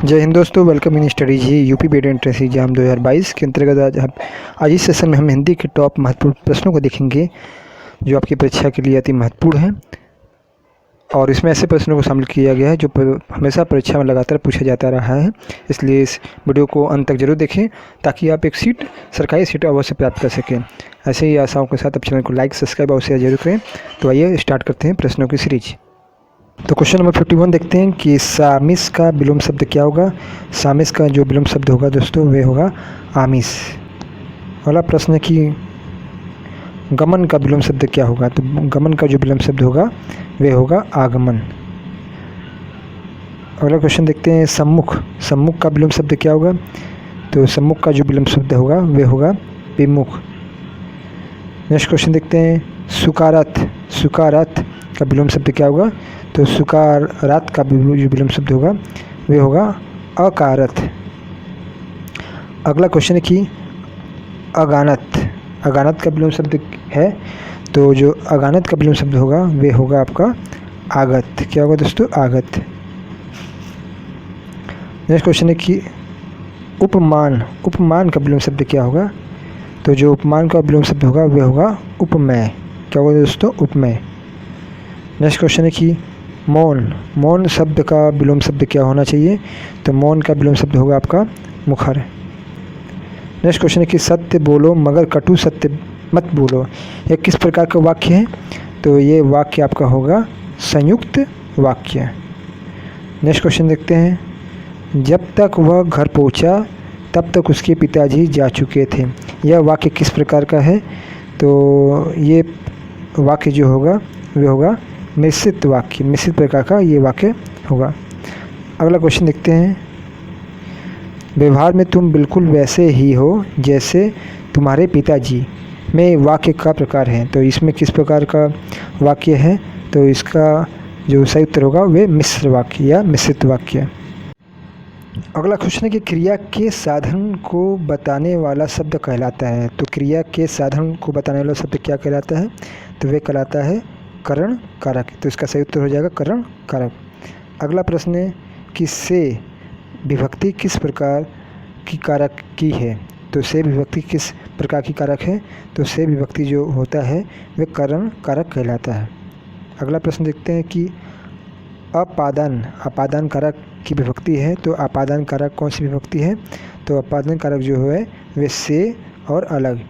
जय हिंद दोस्तों, वेलकम इन स्टडी जी यूपी बीएड एंट्रेंस एग्जाम 2022 के अंतर्गत आज इस सेशन में हम हिंदी के टॉप महत्वपूर्ण प्रश्नों को देखेंगे जो आपकी परीक्षा के लिए अति महत्वपूर्ण है। और इसमें ऐसे प्रश्नों को शामिल किया गया है जो हमेशा परीक्षा में लगातार पूछा जाता रहा है। इसलिए इस वीडियो को अंत तक जरूर देखें ताकि आप एक सरकारी सीट अवश्य प्राप्त कर सकें। ऐसे ही आशाओं के साथ आप चैनल को लाइक सब्सक्राइब अवश्य जरूर करें। तो आइए स्टार्ट करते हैं प्रश्नों की सीरीज। तो क्वेश्चन नंबर 51 देखते हैं कि सामिस का विलोम शब्द क्या होगा। सामिस का जो विलोम शब्द होगा दोस्तों वे होगा आमिस। अगला प्रश्न है कि गमन का विलोम शब्द क्या होगा। तो गमन का जो विलोम शब्द होगा वे होगा आगमन। अगला क्वेश्चन देखते हैं सम्मुख। सम्मुख का विलोम शब्द क्या होगा। तो सम्मुख का जो विलोम शब्द होगा वे होगा विमुख। नेक्स्ट क्वेश्चन देखते हैं सुकारात। सुकारात का विलोम शब्द क्या होगा। तो सुकारात का जो विलोम शब्द होगा वे होगा अकारत। अगला क्वेश्चन है कि अगानत। अगानत का विलोम शब्द है तो जो अगानत का विलोम शब्द होगा वे होगा आपका आगत। क्या होगा दोस्तों, आगत। नेक्स्ट क्वेश्चन है कि उपमान। उपमान का विलोम शब्द क्या होगा। तो जो उपमान का विलोम शब्द होगा वे होगा उपमेय। क्या होगा दोस्तों, उपमेय। नेक्स्ट क्वेश्चन है कि मौन। मौन शब्द का विलोम शब्द क्या होना चाहिए। तो मौन का विलोम शब्द होगा आपका मुखर। नेक्स्ट क्वेश्चन है कि सत्य बोलो मगर कटु सत्य मत बोलो। यह किस प्रकार का वाक्य है। तो ये वाक्य आपका होगा संयुक्त वाक्य। नेक्स्ट क्वेश्चन देखते हैं जब तक वह घर पहुंचा तब तक उसके पिताजी जा चुके थे। यह वाक्य किस प्रकार का है। तो ये वाक्य जो होगा वे होगा मिश्रित वाक्य। मिश्रित प्रकार का ये वाक्य होगा। अगला क्वेश्चन देखते हैं व्यवहार में तुम बिल्कुल वैसे ही हो जैसे तुम्हारे पिताजी में वाक्य का प्रकार है। तो इसमें किस प्रकार का वाक्य है। तो इसका जो सही उत्तर होगा वे मिश्र वाक्य या मिश्रित वाक्य। अगला क्वेश्चन है कि क्रिया के साधन को बताने वाला शब्द कहलाता है। तो क्रिया के साधन को बताने वाला शब्द क्या कहलाता है। तो वे कहलाता है करण कारक। तो इसका सही उत्तर हो जाएगा करण कारक। अगला प्रश्न है कि से विभक्ति किस प्रकार की कारक की है। तो से विभक्ति किस प्रकार की कारक है। तो से विभक्ति जो होता है वे करण कारक कहलाता है। अगला प्रश्न देखते हैं कि अपादान। अपादान कारक की विभक्ति है। तो अपादान कारक कौन सी विभक्ति है। तो अपादान कारक जो है वे से और अलग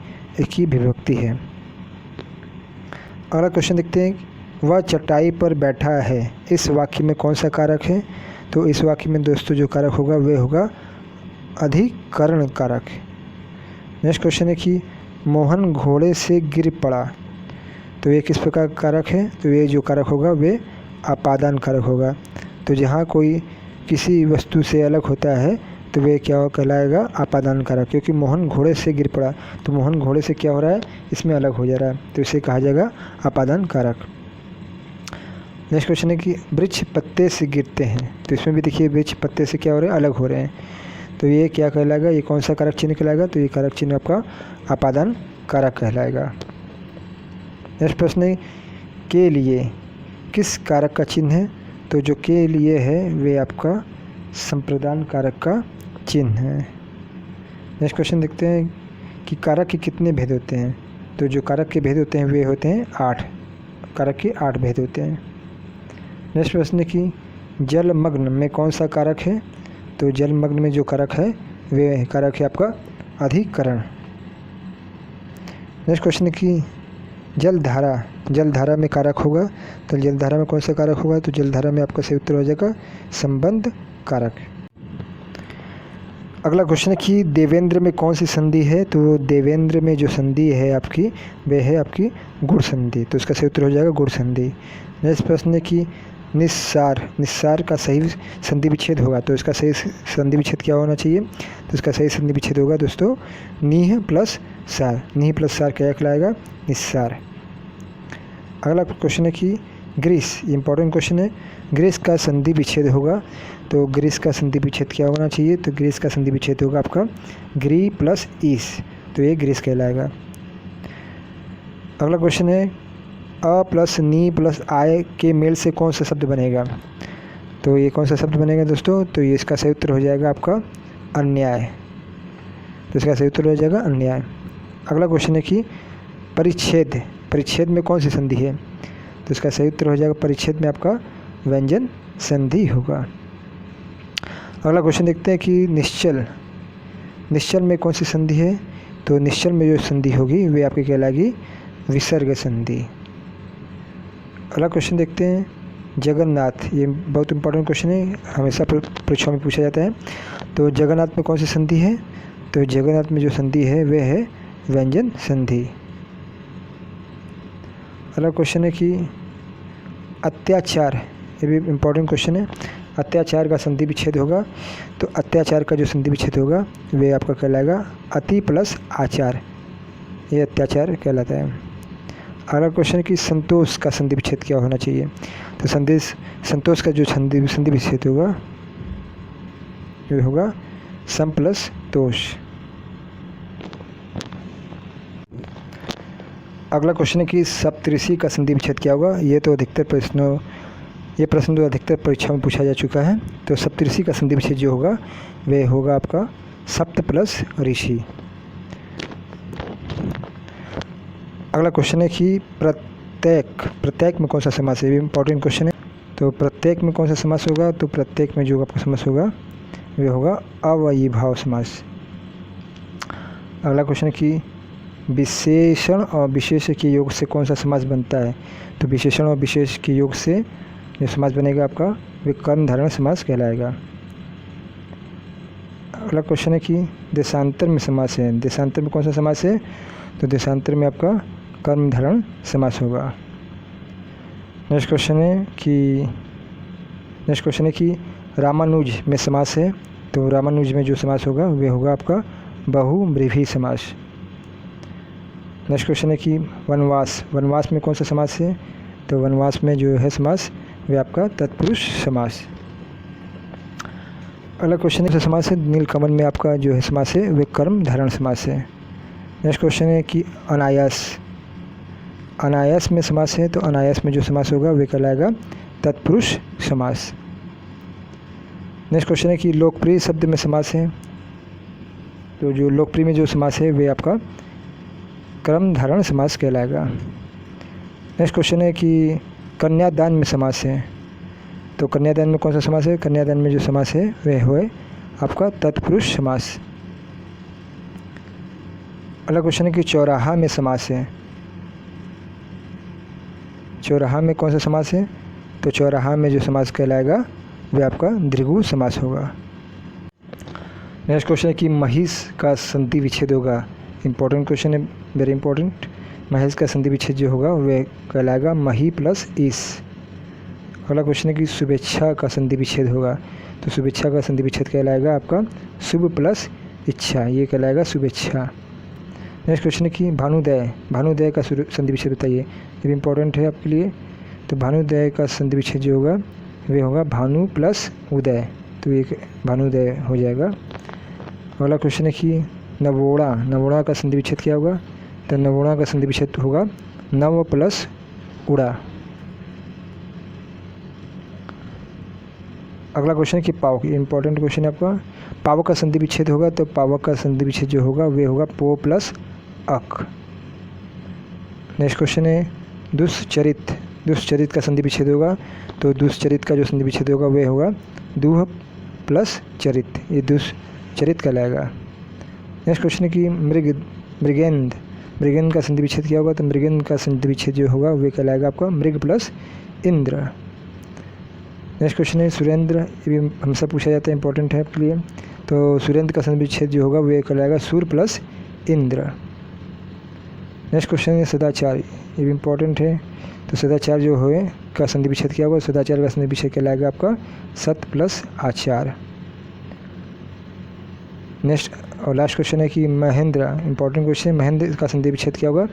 एक ही विभक्ति है। अगला क्वेश्चन देखते हैं वह चटाई पर बैठा है। इस वाक्य में कौन सा कारक है। तो इस वाक्य में दोस्तों जो कारक होगा वे होगा अधिकरण कारक। नेक्स्ट क्वेश्चन है कि मोहन घोड़े से गिर पड़ा। तो ये किस प्रकार का कारक है। तो ये जो कारक होगा वे अपादान कारक होगा। तो जहाँ कोई किसी वस्तु से अलग होता है तो वे क्या कहलाएगा, अपादान कारक। क्योंकि मोहन घोड़े से गिर पड़ा तो मोहन घोड़े से क्या हो रहा है, इसमें अलग हो जा रहा है, तो इसे कहा जाएगा अपादान कारक। नेक्स्ट क्वेश्चन है कि वृक्ष पत्ते से गिरते हैं। तो इसमें भी देखिए वृक्ष पत्ते से क्या हो रहे हैं, अलग हो रहे हैं, तो ये क्या कहलाएगा, ये कौन सा कारक चिन्ह कहलाएगा। तो ये कारक चिन्ह आपका अपादान कारक कहलाएगा। नेक्स्ट प्रश्न है के लिए किस कारक का चिन्ह है। तो जो के लिए है वे आपका संप्रदान कारक का चिन्ह है। नेक्स्ट क्वेश्चन देखते हैं कि कारक के कितने भेद होते हैं। तो जो कारक के भेद होते हैं वे होते हैं 8। कारक के 8 भेद होते हैं। नेक्स्ट प्रश्न है कि जलमग्न में कौन सा कारक है। तो जलमग्न में जो कारक है वे कारक है आपका अधिकरण। नेक्स्ट क्वेश्चन है कि जलधारा। जलधारा में कारक होगा। तो जलधारा में कौन सा कारक होगा। तो जलधारा में आपका सही उत्तर हो जाएगा संबंध कारक। अगला क्वेश्चन है कि देवेंद्र में कौन सी संधि है। तो देवेंद्र में जो संधि है आपकी वे है आपकी गुण संधि। तो इसका सही उत्तर हो जाएगा गुण संधि। नेक्स्ट प्रश्न है कि निस्सार। निस्सार का सही संधि विच्छेद होगा। तो इसका सही संधि विच्छेद क्या होना चाहिए। तो इसका सही संधि विच्छेद होगा दोस्तों नीह प्लस सार। नीह प्लस सार क्या कहलाएगा, निस्सार। अगला क्वेश्चन है कि ग्रीस, इंपॉर्टेंट क्वेश्चन है, ग्रीस का संधि विच्छेद होगा। तो ग्रीस का संधि विच्छेद क्या होना चाहिए। तो ग्रीस का संधि विच्छेद होगा आपका ग्री प्लस ईस। तो ये ग्रीस कहलाएगा। अगला क्वेश्चन है अ प्लस नी प्लस आय के मेल से कौन सा शब्द बनेगा। तो ये कौन सा शब्द बनेगा दोस्तों? तो ये इसका सही उत्तर हो जाएगा आपका अन्याय। तो इसका सही उत्तर हो जाएगा अन्याय। अगला क्वेश्चन है कि परिच्छेद, परिच्छेद में कौन सी संधि है? तो इसका सही उत्तर हो जाएगा परिच्छेद में आपका व्यंजन संधि होगा। अगला क्वेश्चन देखते हैं कि निश्चल, निश्चल में कौन सी संधि है? तो निश्चल में जो संधि होगी वे आपकी कहलाएगी विसर्ग संधि। अगला क्वेश्चन देखते हैं जगन्नाथ, ये बहुत इंपॉर्टेंट क्वेश्चन है, हमेशा परीक्षा में पूछा जाता है। तो जगन्नाथ में कौन सी संधि है? तो जगन्नाथ में जो संधि है वह है व्यंजन संधि। अगला क्वेश्चन है कि अत्याचार, ये भी इम्पोर्टेंट क्वेश्चन है। अत्याचार का संधि विच्छेद होगा, तो अत्याचार का जो संधि विच्छेद होगा वे आपका कहलाएगा अति प्लस आचार, ये अत्याचार कहलाता है। अगला क्वेश्चन है कि संतोष का संधि विच्छेद क्या होना चाहिए? तो संतोष का जो संधि विच्छेद होगा ये होगा सम प्लस तोष। अगला क्वेश्चन है कि सप्तऋषि का संधि विच्छेद क्या होगा? ये प्रश्न तो अधिकतर परीक्षा में पूछा जा चुका है। तो सप्तऋषि का संधि विच्छेद जो होगा वह होगा आपका सप्त प्लस ऋषि। अगला क्वेश्चन है कि प्रत्येक में कौन सा समास है? ये भी इम्पोर्टेंट क्वेश्चन है। तो प्रत्येक में कौन सा समास होगा? तो प्रत्येक में जो आपका समास होगा वह होगा अव्ययीभाव समास। अगला क्वेश्चन है कि विशेषण और विशेष के योग से कौन सा समास बनता है? तो विशेषण और विशेष के योग से जो समास बनेगा आपका वे कर्म धारण समास कहलाएगा। अगला क्वेश्चन है कि देशांतर में समास है, देशांतर में कौन सा समास है? तो देशांतर में आपका कर्म धारण समास होगा। नेक्स्ट क्वेश्चन है कि रामानुज में समास है, तो रामानुज में जो समास होगा वह होगा आपका बहुव्रीहि समास। नेक्स्ट क्वेश्चन है कि वनवास, वनवास में कौन सा समास है? तो वनवास में जो है समास वह आपका तत्पुरुष समास। अगला क्वेश्चन है समास है नीलकमल में आपका जो है समास है वह कर्म धारण समास है। नेक्स्ट क्वेश्चन है कि अनायास, अनायास में समास है, तो अनायास में जो समास होगा वह कहलाएगा तत्पुरुष समास। नेक्स्ट क्वेश्चन है कि लोकप्रिय शब्द में समास है, तो जो लोकप्रिय में जो समास है वह आपका कर्म धारण समास कहलाएगा। नेक्स्ट क्वेश्चन है कि कन्यादान में समास है, तो कन्यादान में कौन सा समास है? कन्यादान में जो समास है वह है आपका तत्पुरुष समास। अगला क्वेश्चन है कि चौराहा में समास है, चौराहा में कौन सा समास है? तो चौराहा में जो समास कहलाएगा वह आपका द्विगु समास होगा। नेक्स्ट क्वेश्चन है कि महिष का संधि विच्छेद होगा, इंपॉर्टेंट क्वेश्चन है, वेरी इंपॉर्टेंट। महिष का संधि विच्छेद जो होगा वह कहलाएगा मही प्लस ईस। अगला क्वेश्चन है कि शुभेच्छा का संधि विच्छेद होगा, तो शुभेच्छा का संधि विच्छेद कहलाएगा आपका शुभ प्लस इच्छा, ये कहलाएगा शुभेच्छा। नेक्स्ट क्वेश्चन है कि भानुदय, भानुदय का संधि विच्छेद बताइए, ये भी इंपॉर्टेंट है आपके लिए। तो भानुदय का संधि विच्छेद जो होगा वह होगा भानु प्लस उदय, तो ये भानुदय हो जाएगा। अगला क्वेश्चन है कि नवोड़ा, नवोड़ा का संधि विच्छेद क्या होगा? तो नवोड़ा का संधि विच्छेद होगा नव प्लस उड़ा। अगला क्वेश्चन है कि पावक, ये इंपॉर्टेंट क्वेश्चन है आपका। पावक का संधि विच्छेद होगा, तो पावक का संधि विच्छेद जो होगा वह होगा पो प्लस अक। नेक्स्ट क्वेश्चन है दुष्चरित, दुष्चरित का संधि विच्छेद होगा, तो दुष्चरित का जो संधि विच्छेद होगा वह होगा दुह प्लस चरित, ये दुष्चरित कहलाएगा। नेक्स्ट क्वेश्चन है कि मृगेंद्र, मृगेंद्र का संधि विच्छेद क्या होगा? तो मृगेंद्र का संधि विच्छेद जो होगा वह कहलाएगा आपका मृग प्लस इंद्र। नेक्स्ट क्वेश्चन है सुरेंद्र, ये भी हमसे पूछा जाता है, इंपॉर्टेंट है आपके लिए। तो सुरेंद्र का संधि विच्छेद जो होगा वह कहलाएगा सूर प्लस इंद्र। नेक्स्ट क्वेश्चन है सदाचार, ये भी इंपॉर्टेंट है। तो सदाचार जो है का संधि विच्छेद क्या होगा? सदाचार का संधि विच्छेद कहलाएगा आपका सत प्लस आचार। नेक्स्ट और लास्ट क्वेश्चन है कि महेंद्र, इंपॉर्टेंट क्वेश्चन है, महेंद्र का संधि विच्छेद क्या होगा?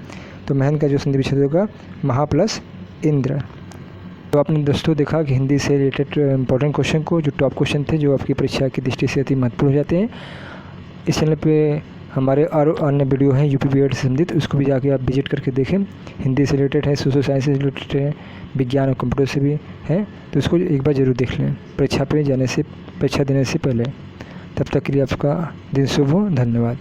तो महेंद्र का जो संधि विच्छेद होगा महा प्लस इंद्र। तो आपने दोस्तों देखा कि हिंदी से रिलेटेड इंपॉर्टेंट क्वेश्चन को, जो टॉप क्वेश्चन थे, जो आपकी परीक्षा की दृष्टि से अति महत्वपूर्ण हो जाते हैं। इस चैनल पे हमारे और अन्य वीडियो हैं यूपी बीएड से संबंधित, उसको भी जाके आप विजिट करके देखें। हिंदी से रिलेटेड है, सोशल साइंस से रिलेटेड है, विज्ञान और कंप्यूटर से भी है, तो उसको एक बार ज़रूर देख लें परीक्षा देने से पहले। तब तक के लिए आपका दिन शुभ हो। धन्यवाद।